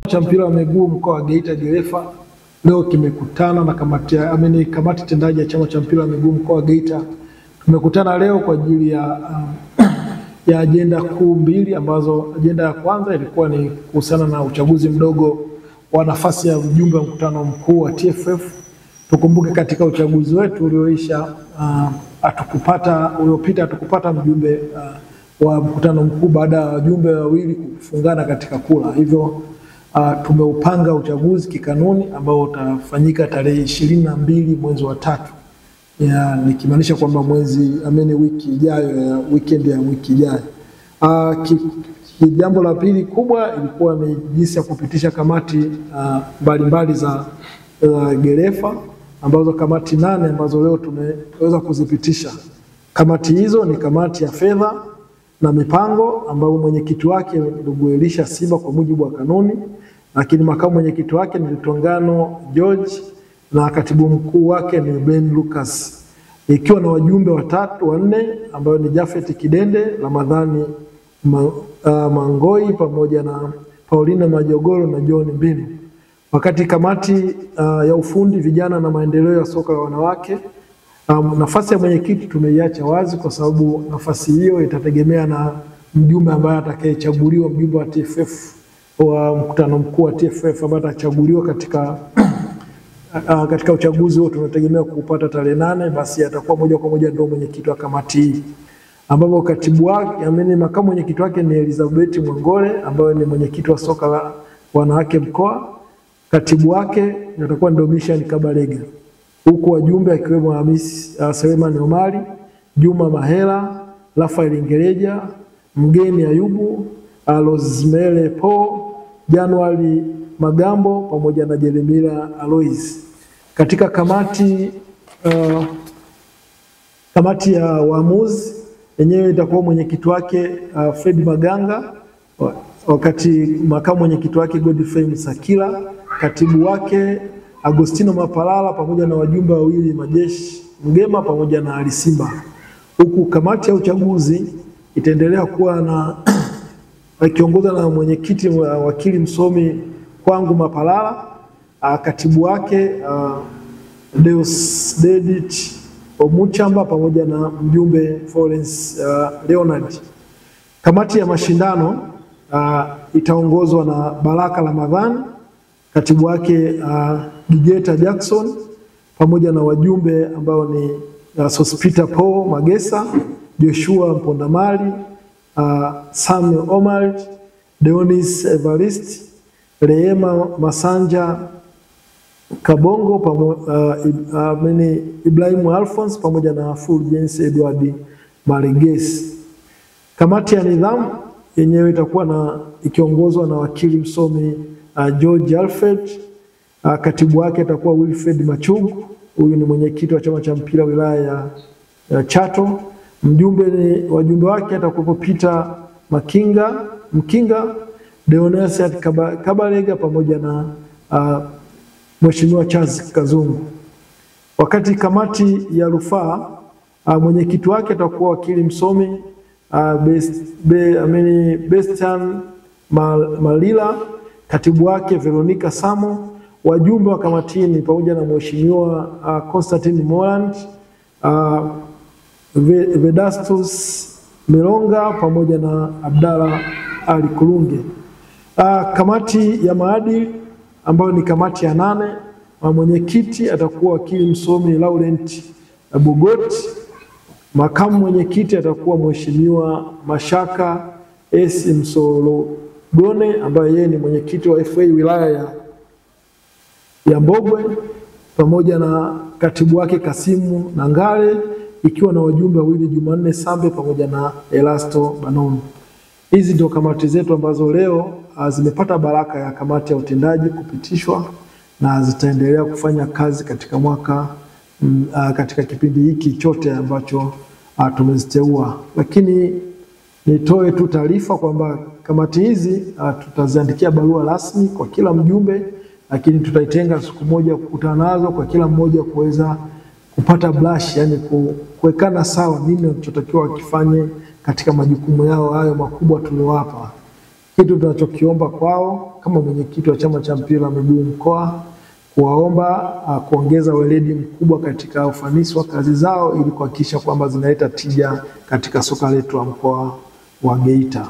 cha mpira wa miguu mkoa wa Geita Gerefa leo kimekutana na kamati tendaji ya chama cha mpira wa miguu mkoa wa Geita. Tumekutana leo kwa ajili ya ajenda kuu mbili, ambazo ajenda ya kwanza ilikuwa ni kuhusiana na uchaguzi mdogo wa nafasi ya mjumbe wa mkutano mkuu wa TFF. Tukumbuke katika uchaguzi wetu uliopita hatukupata mjumbe wa mkutano mkuu baada ya wajumbe wawili kufungana katika kura. Hivyo tumeupanga uchaguzi kikanuni ambao utafanyika tarehe 22 mwezi wa 3. Nikimaanisha kwamba wiki ijayo, weekend ya wiki ijayo. Jambo la pili kubwa ilikuwa ni jinsi ya kupitisha kamati mbalimbali za Gerefa, ambazo kamati 8 ambazo leo tumeweza kuzipitisha. Kamati hizo ni kamati ya fedha na mipango, ambayo mwenyekiti wake ndugu Elisha Simba kwa mujibu wa kanuni, lakini makamu mwenyekiti wake ni Litongano George na katibu mkuu wake ni Ben Lucas, ikiwa na wajumbe 4 ambao ni Jafet Kidende, Ramadhani Mangoi pamoja na Paulina Majogoro na John Mbinu. Wakati kamati ya ufundi, vijana na maendeleo ya soka la wanawake, nafasi ya mwenyekiti tumeiacha wazi kwa sababu nafasi hiyo itategemea na mjumbe ambaye atakayechaguliwa, mjumbe wa TFF wa mkutano mkuu wa TFF ambaye atachaguliwa katika uchaguzi huo tunategemea kupata tarehe 8, basi atakuwa moja kwa moja ndio mwenyekiti wa kamati hii, ambapo katibu wake makamu mwenyekiti wake ni Elizabeth Mwangole ambaye ni mwenyekiti wa soka la wanawake mkoa. Katibu wake atakuwa ndio Mission Kabalega, huku wajumbe akiwemo Hamisi Selemani Omari, Juma Mahela, Rafael Ngereja, Mgeni Ayubu, Rosemary Po, Januari Magambo pamoja na Jeremia Alois. Katika kamati ya waamuzi yenyewe itakuwa mwenyekiti wake Fred Maganga, wakati makamu mwenyekiti wake Godfrey Msakila, katibu wake Agostino Mapalala pamoja na wajumbe wawili Majeshi Mgema pamoja na Alisimba. Huku kamati ya uchaguzi itaendelea kuwa na akiongozwa na mwenyekiti wakili msomi Kwangu Mapalala, katibu wake Deus Dedit Omuchamba pamoja na mjumbe Florence Leonard. Kamati ya mashindano itaongozwa na Baraka Ramadhani, katibu wake Gigeta Jackson pamoja na wajumbe ambao ni Sospita Paul Magesa, Joshua Mpondamali, Samuel Omar, Deonis Evarist, Rehema Masanja Kabongo Ibrahim Alphonse pamoja na Fulgence Edward Maregesi. Kamati ya nidhamu yenyewe itakuwa ikiongozwa na wakili msomi George Alfred, katibu wake atakuwa Wilfred Machugu, huyu ni mwenyekiti wa chama cha mpira wilaya ya Chato. Wajumbe wake atakuwa Peter Mkinga, Deonesiat Kabalega pamoja na Mheshimiwa Charles Kazungu. Wakati kamati ya rufaa mwenyekiti wake atakuwa wakili msomi Bestian Malila, katibu wake Veronica Samo. Wajumbe wa kamati ni pamoja na Mheshimiwa Constantine Moland, Vedastus Mironga pamoja na Abdalla Ali Kulunge. Kamati ya maadili ambayo ni kamati ya 8, mwenyekiti atakuwa wakili msomi Laurent Bugot. Makamu mwenyekiti atakuwa Mheshimiwa Mashaka S. Msologone ambaye yeye ni mwenyekiti wa FA wilaya ya Mbogwe, pamoja na katibu wake Kasimu Nangale, ikiwa na wajumbe wawili Jumanne Sambe pamoja na Elasto Banono. Hizi ndio kamati zetu ambazo leo zimepata baraka ya kamati ya utendaji kupitishwa na zitaendelea kufanya kazi katika kipindi hiki chote ambacho tumeziteua. Lakini nitoe tu taarifa kwamba kamati hizi tutaziandikia barua rasmi kwa kila mjumbe, lakini tutaitenga siku moja kukutana nazo kwa kila mmoja kuweza kupata brush, yani kuwekana sawa nini wanachotakiwa wakifanye katika majukumu yao hayo makubwa tuliowapa. Kitu tunachokiomba kwao kama mwenyekiti wa chama cha mpira wa miguu mkoa, kuwaomba kuongeza weledi mkubwa katika ufanisi wa kazi zao ili kuhakikisha kwamba zinaleta tija katika soka letu la mkoa wa Geita.